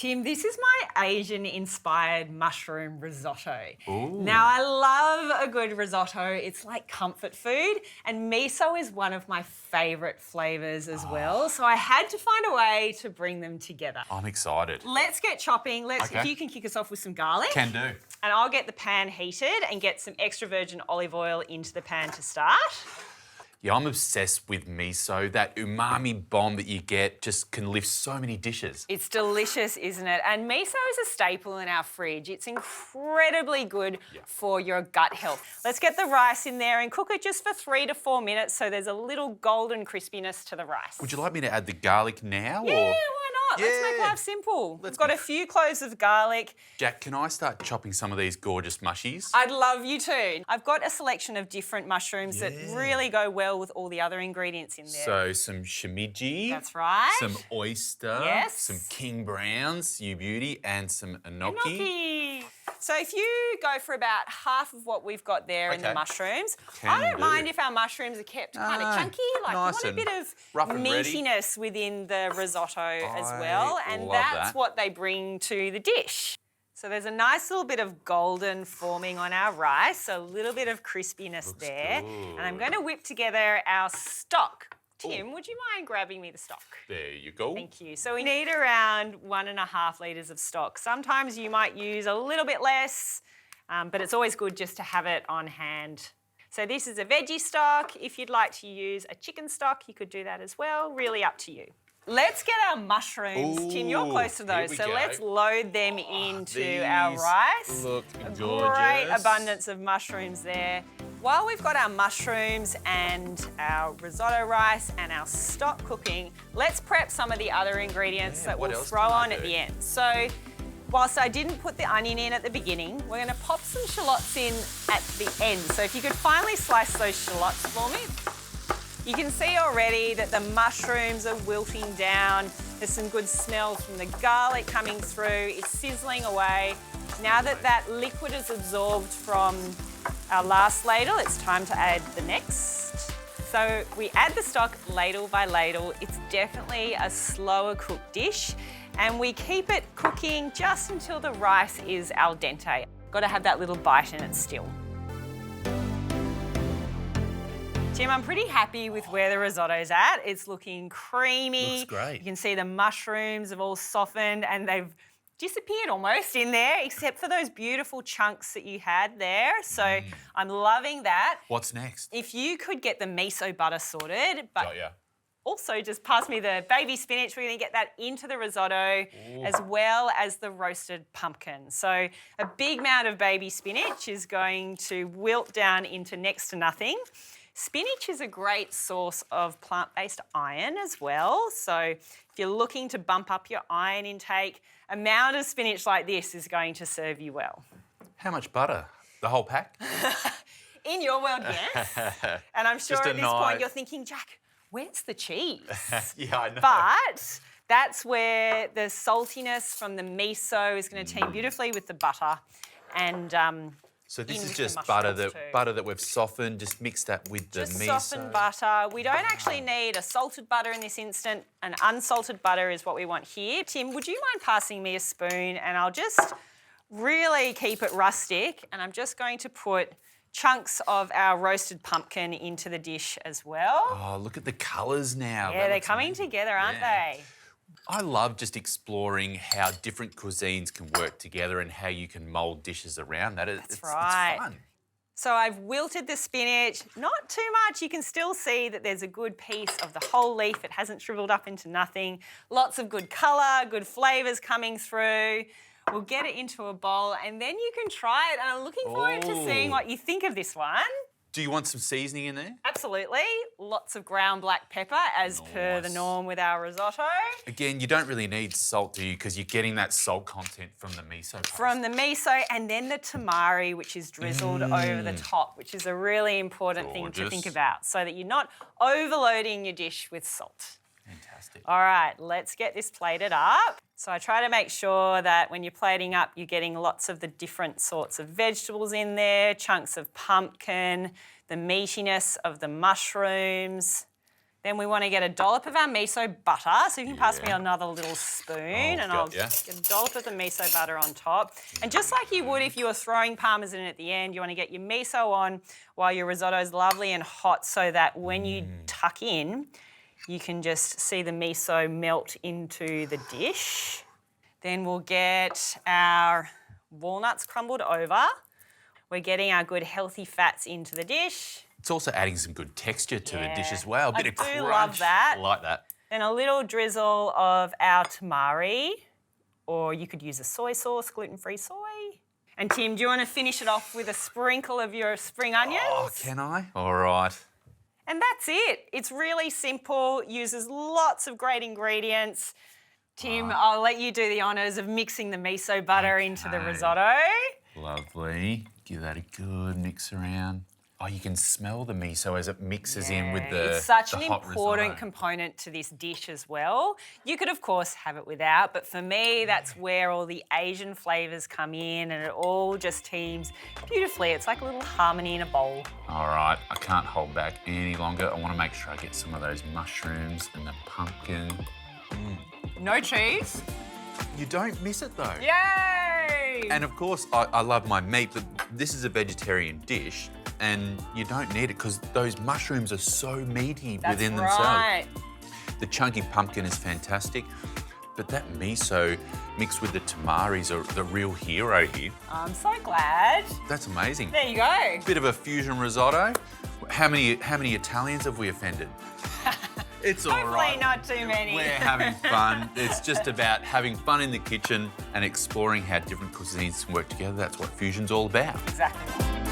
Tim, this is my Asian-inspired mushroom risotto. Ooh. Now, I love a good risotto. It's like comfort food, and miso is one of my favourite flavours as well, so I had to find a way to bring them together. I'm excited. Let's get chopping. Okay. If you can kick us off with some garlic. Can do. And I'll get the pan heated and get some extra virgin olive oil into the pan to start. Yeah, I'm obsessed with miso. That umami bomb that you get just can lift so many dishes. It's delicious, isn't it? And miso is a staple in our fridge. It's incredibly good for your gut health. Let's get the rice in there and cook it just for 3 to 4 minutes so there's a little golden crispiness to the rice. Would you like me to add the garlic now? Yeah, or? why not? Let's make life simple. We've got a few cloves of garlic. Jacq, can I start chopping some of these gorgeous mushies? I'd love you to. I've got a selection of different mushrooms that really go well with all the other ingredients in there. So some shimiji. That's right. Some oyster. Yes. Some king browns, you beauty, and some enoki. Gnocchi. So if you go for about half of what we've got there in the mushrooms, I don't mind if our mushrooms are kept kind of chunky. Like nice, we want a bit of rough and meatiness within the risotto as well, and love that's that. what they bring to the dish. So there's a nice little bit of golden forming on our rice, so a little bit of crispiness there. good. And I'm going to whip together our stock. Tim, would you mind grabbing me the stock? There you go. Thank you. So we need around 1.5 litres of stock. Sometimes you might use a little bit less, but it's always good just to have it on hand. So this is a veggie stock. If you'd like to use a chicken stock, you could do that as well. Really up to you. Let's get our mushrooms. Tim, you're close to those, so let's load them into our rice. Look gorgeous. gorgeous. Great abundance of mushrooms there. While we've got our mushrooms and our risotto rice and our stock cooking, let's prep some of the other ingredients that we'll throw on at the end. So, whilst I didn't put the onion in at the beginning, we're going to pop some shallots in at the end. So if you could finally slice those shallots for me. You can see already that the mushrooms are wilting down. There's some good smells from the garlic coming through. It's sizzling away. Now that that liquid is absorbed from our last ladle, it's time to add the next. So we add the stock ladle by ladle. It's definitely a slower cooked dish, and we keep it cooking just until the rice is al dente. Got to have that little bite in it still. Tim, I'm pretty happy with where the risotto's at. It's looking creamy. Looks great. You can see the mushrooms have all softened and they've disappeared almost in there, except for those beautiful chunks that you had there. So I'm loving that. What's next? If you could get the miso butter sorted, but Got ya. also just pass me the baby spinach. We're going to get that into the risotto as well as the roasted pumpkin. So a big amount of baby spinach is going to wilt down into next to nothing. Spinach is a great source of plant-based iron as well. So if you're looking to bump up your iron intake, a mound of spinach like this is going to serve you well. How much butter? The whole pack? In your world, yes. And I'm sure Just a at this point knife. you're thinking, Jacq, where's the cheese? Yeah, I know. But that's where the saltiness from the miso is going to team beautifully with the butter. And so this is with just the butter mushrooms that we've softened. Just mix that with the just miso. softened butter. We don't actually need a salted butter in this instant. An unsalted butter is what we want here. Tim, would you mind passing me a spoon? And I'll just really keep it rustic. And I'm just going to put chunks of our roasted pumpkin into the dish as well. Oh, look at the colours now. Yeah, they're coming together, aren't they? I love just exploring how different cuisines can work together and how you can mould dishes around that. It's fun. So I've wilted the spinach, not too much. You can still see that there's a good piece of the whole leaf. It hasn't shriveled up into nothing. Lots of good colour, good flavours coming through. We'll get it into a bowl and then you can try it. And I'm looking forward to seeing what you think of this one. Do you want some seasoning in there? Absolutely. Lots of ground black pepper as per the norm with our risotto. Again, you don't really need salt, do you? Because you're getting that salt content from the miso paste. From the miso and then the tamari, which is drizzled over the top, which is a really important thing to think about so that you're not overloading your dish with salt. Fantastic. All right, let's get this plated up. So I try to make sure that when you're plating up, you're getting lots of the different sorts of vegetables in there, chunks of pumpkin, the meatiness of the mushrooms. Then we want to get a dollop of our miso butter. So you can pass me another little spoon and I'll get a dollop of the miso butter on top. And just like you would if you were throwing parmesan at the end, you want to get your miso on while your risotto's lovely and hot so that when you tuck in, you can just see the miso melt into the dish. Then we'll get our walnuts crumbled over. We're getting our good healthy fats into the dish. It's also adding some good texture to the dish as well. A bit of crunch. I do love that. I like that. Then a little drizzle of our tamari, or you could use a soy sauce, gluten-free soy. And Tim, do you want to finish it off with a sprinkle of your spring onions? Oh, can I? All right. And that's it. It's really simple, uses lots of great ingredients. Tim, I'll let you do the honours of mixing the miso butter into the risotto. Lovely. Give that a good mix around. Oh, you can smell the miso as it mixes in with the It's such the an hot important risotto. component to this dish as well. You could, of course, have it without, but for me, that's where all the Asian flavours come in and it all just teams beautifully. It's like a little harmony in a bowl. All right, I can't hold back any longer. I want to make sure I get some of those mushrooms and the pumpkin. No cheese. You don't miss it though. Yay! And of course, I love my meat, but this is a vegetarian dish and you don't need it because those mushrooms are so meaty within themselves. The chunky pumpkin is fantastic, but that miso mixed with the tamaris are the real hero here. I'm so glad. That's amazing. There you go. Bit of a fusion risotto. How many Italians have we offended? It's all right. Hopefully not too many. We're having fun. It's just about having fun in the kitchen and exploring how different cuisines can work together. That's what fusion's all about. Exactly.